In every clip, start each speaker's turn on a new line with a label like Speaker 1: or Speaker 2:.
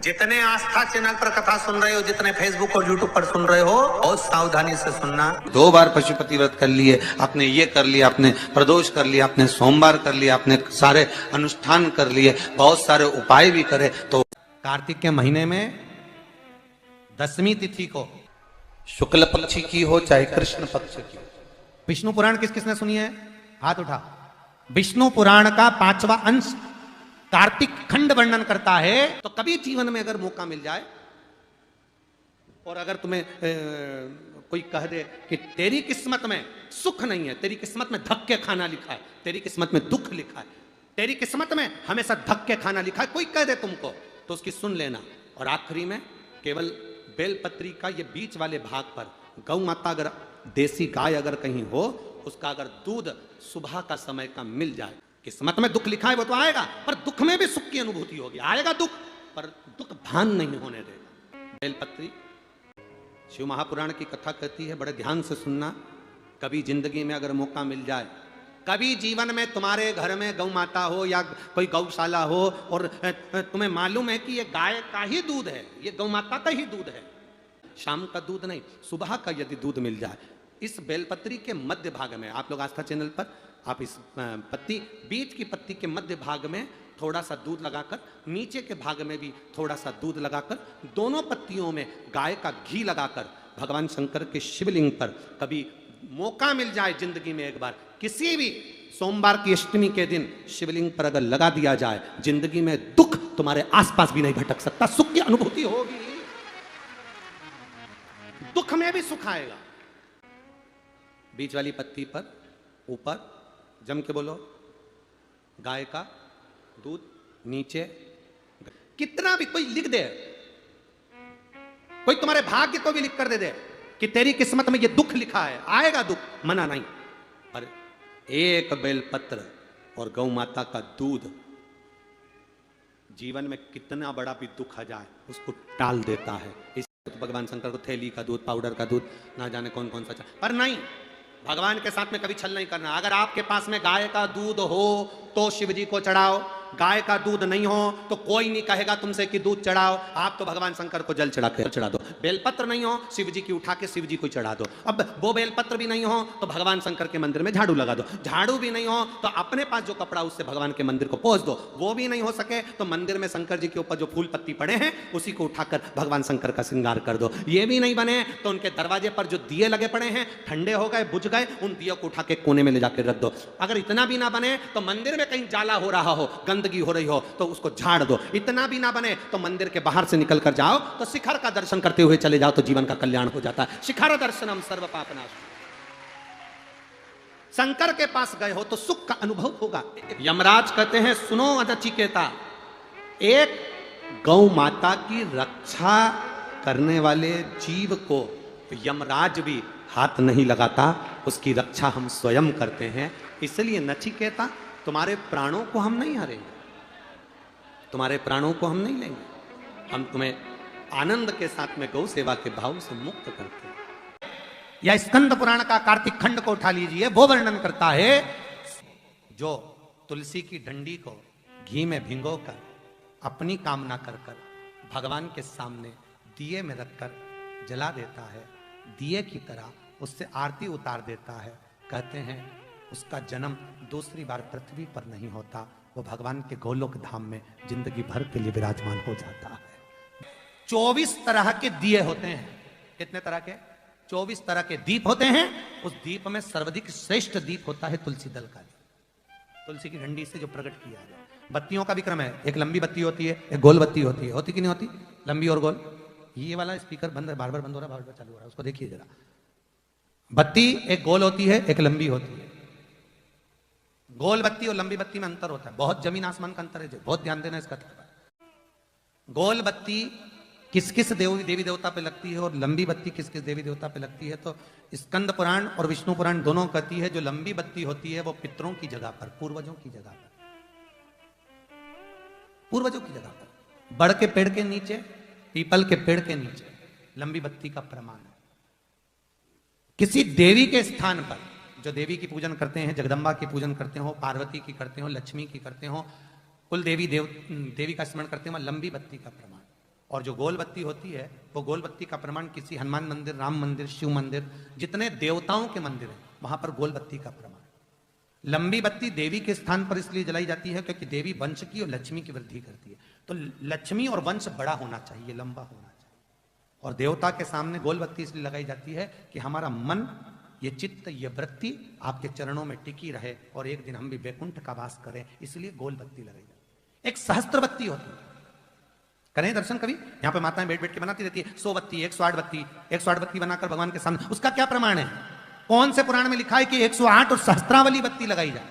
Speaker 1: जितने आस्था चैनल पर कथा सुन रहे हो, जितने फेसबुक और यूट्यूब पर सुन रहे हो, बहुत सावधानी से सुनना।
Speaker 2: 2 बार पशुपति व्रत कर लिए, आपने ये कर लिया, आपने प्रदोष कर लिया, आपने सोमवार कर लिया, आपने सारे अनुष्ठान कर लिए, बहुत सारे उपाय भी करे, तो
Speaker 3: कार्तिक के महीने में 10वीं तिथि को
Speaker 2: शुक्ल पक्ष की हो चाहे कृष्ण पक्ष की।
Speaker 3: विष्णु पुराण किस किसने सुनी है? हाथ उठा। विष्णु पुराण का 5वां अंश कार्तिक खंड वर्णन करता है। तो कभी जीवन में अगर मौका मिल जाए और अगर तुम्हें कोई कह दे कि तेरी किस्मत में सुख नहीं है, तेरी किस्मत में धक्के खाना लिखा है, तेरी किस्मत में दुख लिखा है, तेरी किस्मत में हमेशा धक्के खाना लिखा है, कोई कह दे तुमको, तो उसकी सुन लेना। और आखिरी में केवल बेलपत्री का ये बीच वाले भाग पर गौ माता, अगर देसी गाय अगर कहीं हो, उसका अगर दूध सुबह का समय का मिल जाए, किस्मत में दुख लिखा है वो तो आएगा, पर दुख में भी सुख की अनुभूति होगी। आएगा दुख, पर दुख भान नहीं होने देगा। बेलपत्री शिव महापुराण की कथा कहती है, बड़े ध्यान से सुनना। कभी जिंदगी में अगर मौका मिल जाए, कभी जीवन में तुम्हारे घर में गौ माता हो या कोई गौशाला हो और तुम्हें मालूम है कि ये गाय का ही दूध है, ये गौ माता का ही दूध है, शाम का दूध नहीं, सुबह का यदि दूध मिल जाए, इस बेलपत्री के मध्य भाग में, आप लोग आस्था चैनल पर आप इस पत्ती, बीच की पत्ती के मध्य भाग में थोड़ा सा दूध लगाकर, नीचे के भाग में भी थोड़ा सा दूध लगाकर, दोनों पत्तियों में गाय का घी लगाकर भगवान शंकर के शिवलिंग पर कभी मौका मिल जाए जिंदगी में एक बार, किसी भी सोमवार की अष्टमी के दिन शिवलिंग पर अगर लगा दिया जाए, जिंदगी में दुख तुम्हारे आसपास भी नहीं भटक सकता, सुख की अनुभूति होगी। दुख में भी सुख आएगा। बीच वाली पत्ती पर ऊपर जम के बोलो गाय का दूध, नीचे कितना भी कोई लिख दे, कोई तुम्हारे भाग्य को भी लिख कर दे कि तेरी किस्मत में ये दुख लिखा है, आएगा दुख, मना नहीं, पर एक बेलपत्र और गौ माता का दूध जीवन में कितना बड़ा भी दुख आ जाए उसको टाल देता है। इस भगवान शंकर को थैली का दूध, पाउडर का दूध, ना जाने कौन कौन सा, पर नहीं, भगवान के साथ में कभी छल नहीं करना। अगर आपके पास में गाय का दूध हो तो शिव जी को चढ़ाओ, गाय का दूध नहीं हो तो कोई नहीं कहेगा तुमसे कि दूध चढ़ाओ, आप तो भगवान शंकर को जल चढ़ा दो। बेलपत्र नहीं हो, शिव जी की उठा के शिव जी को चढ़ा दो। अब वो बेलपत्र भी नहीं हो तो भगवान शंकर के मंदिर में झाड़ू लगा दो, झाड़ू भी नहीं हो तो अपने पास जो कपड़ा उससे भगवान के मंदिर को पोंछ दो, वो भी नहीं हो सके तो मंदिर में शंकर जी के ऊपर जो फूल पत्ती पड़े हैं उसी को उठाकर भगवान शंकर का श्रृंगार कर दो। ये भी नहीं बने तो उनके दरवाजे पर जो दिए लगे पड़े हैं, ठंडे हो गए, बुझ गए, उन दियों को उठा के कोने में ले जाकर रख दो। अगर इतना भी ना बने तो मंदिर में कहीं जाला हो रहा हो, गंदगी हो रही हो तो उसको झाड़ दो। इतना भी ना बने तो मंदिर के बाहर से निकल कर जाओ तो शिखर का दर्शन करते हुए चले जाओ तो जीवन का कल्याण हो जाता है। शिखर दर्शनम सर्व पापनाश। शंकर के पास गए हो तो सुख का अनुभव होगा। यमराज कहते हैं, सुनो नचिकेता, एक गौ माता की रक्षा करने वाले जीव को यमराज भी हाथ नहीं लगाता, उसकी रक्षा हम स्वयं करते हैं। इसलिए नचिकेता, तुम्हारे प्राणों को हम नहीं हारेंगे, तुम्हारे प्राणों को हम नहीं लेंगे, हम तुम्हें आनंद के साथ में गौ सेवा के भाव से मुक्त करते हैं। या स्कंद पुराण का कार्तिक खंड को उठा लीजिए, वो वर्णन करता है, जो तुलसी की डंडी को घी में भिगोकर अपनी कामना कर कर भगवान के सामने दिए में रखकर जला देता है, दिए की तरह उससे आरती उतार देता है, कहते हैं उसका जन्म दूसरी बार पृथ्वी पर नहीं होता, वो भगवान के गोलोक धाम में जिंदगी भर के लिए विराजमान हो जाता है। 24 तरह के दिए होते हैं। कितने तरह के? 24 तरह के दीप होते हैं। उस दीप में सर्वाधिक श्रेष्ठ दीप होता है तुलसी दल का, तुलसी की डंडी से जो प्रकट किया है। बत्तियों का भी क्रम है, एक लंबी बत्ती होती है, एक गोल बत्ती होती है। होती कि नहीं होती? लंबी और गोल। ये वाला स्पीकर बंद है, बार बार बंद हो रहा है, बार बार चालू हो रहा है, उसको देखिए जरा। बत्ती एक गोल होती है, एक लंबी होती है। गोल बत्ती और लंबी बत्ती में अंतर होता है, बहुत जमीन आसमान का अंतर है, बहुत ध्यान देना इसका। गोल बत्ती किस किस देवी देवता पे लगती है और लंबी बत्ती किस किस देवी देवता पे लगती है, तो स्कंद पुराण और विष्णु पुराण दोनों कहती है जो लंबी बत्ती होती है वो पितरों की जगह पर, पूर्वजों की जगह पर, पूर्वजों की जगह पर, बड़ के पेड़ के नीचे, पीपल के पेड़ के नीचे लंबी बत्ती का प्रमाण है। किसी देवी के स्थान पर, जो देवी की पूजन करते हैं, जगदम्बा की पूजन करते हो, पार्वती की करते हो, लक्ष्मी की करते हो, कुल देवी का स्मरण करते हो, लंबी बत्ती का प्रमाण। और जो गोल बत्ती होती है वो गोल बत्ती का प्रमाण किसी हनुमान मंदिर, राम मंदिर, शिव मंदिर, जितने देवताओं के मंदिर हैं वहां पर गोल बत्ती का प्रमाण। लंबी बत्ती देवी के स्थान पर इसलिए जलाई जाती है क्योंकि देवी वंश की और लक्ष्मी की वृद्धि करती है। तो लक्ष्मी और वंश बड़ा होना चाहिए, लंबा होना चाहिए। और देवता के सामने गोल बत्ती इसलिए लगाई जाती है कि हमारा मन, ये चित्त, ये वृत्ति आपके चरणों में टिकी रहे और एक दिन हम भी वैकुंठ का वास करें, इसलिए गोल बत्ती लगाई जाती है। एक सहस्त्र बत्ती होती है, करें दर्शन कभी? यहाँ पे माताएं बैठ बैठ के बनाती रहती है 100 बत्ती, 108 बत्ती, 108 बत्ती बनाकर भगवान के सामने। उसका क्या प्रमाण है? कौन से पुराण में लिखा है कि 108 और सहस्त्रावली बत्ती लगाई जाए?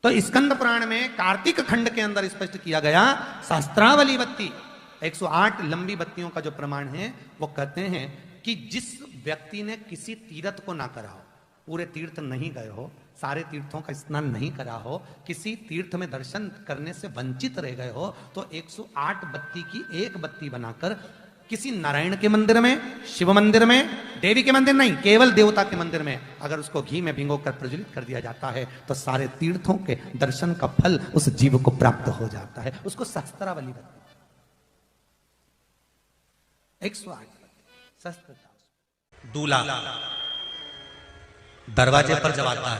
Speaker 3: तो स्कंद पुराण में कार्तिक खंड के अंदर स्पष्ट किया गया सहस्त्रावली बत्ती 108 लंबी बत्तियों का जो प्रमाण है वो कहते हैं कि जिस व्यक्ति ने किसी तीर्थ को ना करा हो, पूरे तीर्थ नहीं गए हो, सारे तीर्थों का स्नान नहीं करा हो, किसी तीर्थ में दर्शन करने से वंचित रह गए हो, तो 108 बत्ती की एक बत्ती बनाकर किसी नारायण के मंदिर में, शिव मंदिर में, देवी के मंदिर नहीं, केवल देवता के मंदिर में अगर उसको घी में भिगोकर प्रज्वलित कर दिया जाता है तो सारे तीर्थों के दर्शन का फल उस जीव को प्राप्त हो जाता है। उसको सहस्त्रावली बत्ती, 108 सहस्त्रता। दूल्हा दरवाजे पर जब आता है,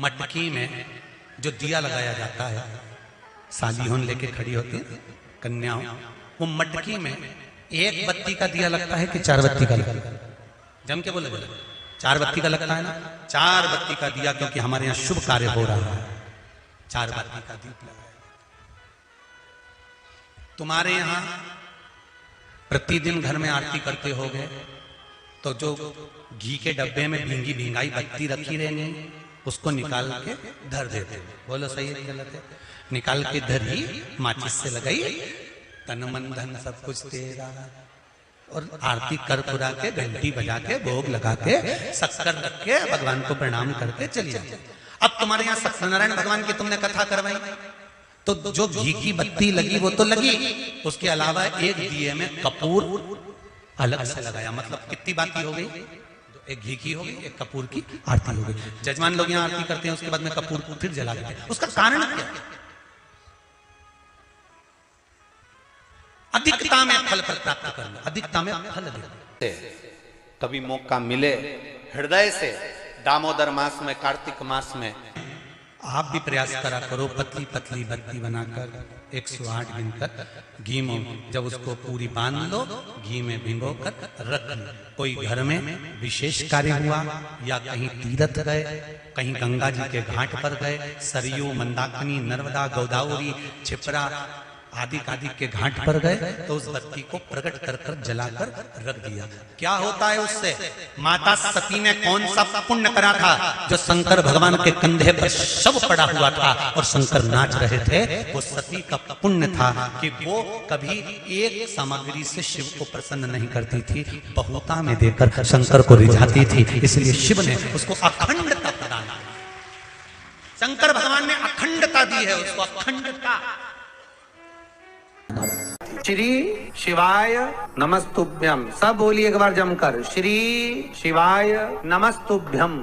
Speaker 3: मटकी में जो दिया लगाया जाता है, सालीहों लेके खड़ी होती है कन्याओं, वो मटकी में एक बत्ती का दिया लगता है कि 4 बत्ती का लगता है? जम के बोले 4 बत्ती का लगता है ना? 4 बत्ती का दिया, क्योंकि हमारे यहाँ शुभ कार्य हो रहा है, 4 बत्ती का दीप लगाया। तुम्हारे यहाँ प्रतिदिन घर में आरती करते होगे तो जो घी के डब्बे में भींगी भिंगाई बत्ती रखी रहेंगे उसको निकाल के धर देते। बोलो सही है गलत है? निकाल के धरी, माचिस से लगाई, तन मन धन सब कुछ तेरा, और आरती कर पुरा के, घंटी बजा के, भोग लगा के, शक्कर रख के भगवान को प्रणाम करके चली जाती। अब तुम्हारे यहाँ सत्यनारायण भगवान की तुमने कथा करवाई तो जो घी की बत्ती लगी वो तो लगी, उसके अलावा एक दिए में कपूर अलग से लगाया। मतलब कितनी बाती हो गई? एक घी की हो गई, एक कपूर की आरती हो गई। जजमान लोग यहाँ आरती करते हैं, उसके बाद में कपूर को फिर जला देते हैं। उसका कारण क्या? अधिकता में फल प्राप्त करना, अधिकता में फल देना।
Speaker 2: कभी मौका मिले हृदय से दामोदर मास में, कार्तिक मास में
Speaker 3: आप भी प्रयास करा करो, पतली पतली बत्ती बनाकर 108 गिनकर घी में, जब उसको पूरी बांध लो, घी में भिगो कर रख लो। कोई घर में विशेष कार्य हुआ या कहीं तीर्थ गए, कहीं गंगा जी के घाट पर गए, सरयू, मंदाकिनी, नर्मदा, गोदावरी, छिपरा आदि के घाट पर गए तो उस बत्ती को प्रकट कर कर जलाकर रख दिया। क्या होता है उससे? माता सती ने कौन सा पुण्य करा था जो शंकर भगवान के कंधे पर शव पड़ा हुआ था और शंकर नाच रहे थे? वो सती का पुण्य था कि वो कभी एक सामग्री से शिव को प्रसन्न नहीं करती थी, बहुता में देकर शंकर को रिझाती थी। इसलिए शिव ने उसको अखंडता प्रदान की। शंकर भगवान ने अखंडता दी है उसको, अखंडता।
Speaker 1: श्री शिवाय नमस्तुभ्यम। सब बोलिए एक बार जमकर, श्री शिवाय नमस्तुभ्यम।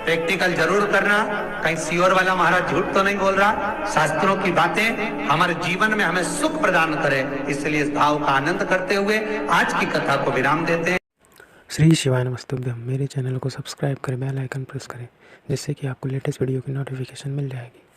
Speaker 1: प्रैक्टिकल जरूर करना, कहीं सियोर वाला महाराज झूठ तो नहीं बोल रहा। शास्त्रों की बातें हमारे जीवन में हमें सुख प्रदान करे, इसलिए इस भाव का आनंद करते हुए आज की कथा को विराम देते हैं।
Speaker 4: श्री शिवाय नमस्तुभ्यम। मेरे चैनल को सब्सक्राइब करें, बेल आइकन प्रेस करें, जिससे कि आपको लेटेस्ट वीडियो की नोटिफिकेशन मिल जाएगी।